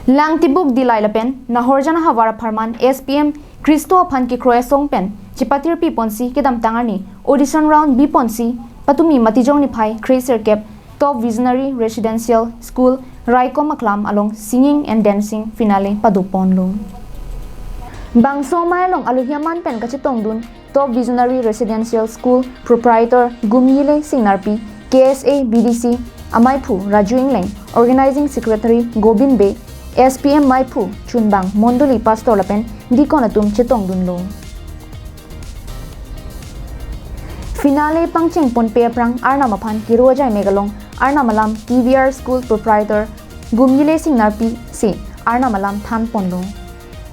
lang tibuk dilai lapen na horjana hawara farman SPM Kristo phan ki kroya song pen chipatir pi ponsi kedam tangani audition round b ponsi patumi matijong ni phai Kraser Cap Top Visionary Residential School Raiko Maklam along singing and dancing finale padupon lo bangso mai long aluhiaman pen kachitong dun Top Visionary Residential School Proprietor Gumyile Singnarpi KSA BDC Amaipu Raju Ingleng Organizing Secretary Gobin Be SPM Maipu Chunbang Monduli Pastor Lapen Dikonatum Chetong Dunlo Finale Pangcheng Ponpe Prang Arna Mapan Kirojai Megalong Arna Malam TVR School Proprietor Gumyile Singnarpi Se Arna Malam Than Ponlo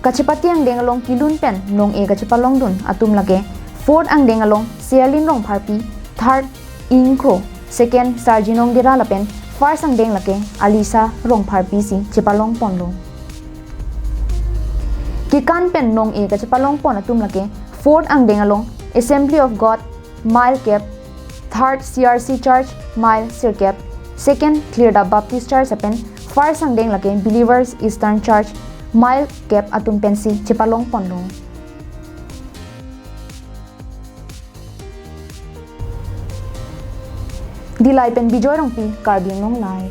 Kachipati ang dengalong kilun pen nong e kachipalong dun atum lage fourth ang dengalong Sialin Rong Parpi third Inkro second Sarjinong Diralapen first ang deng lake Alisa Rong Parpi si chipalong ponlo Kikan pen nong e kachipalong pon atum lake fourth ang dengalong Assembly of God Mile Cap third CRC Church Mile Sircap second Clearda Baptist Church apen first ang deng lake Believers Eastern Church Mile Cap atum pensi chipalong ponlo Dilai pen bijoy rong pi karbing nong lai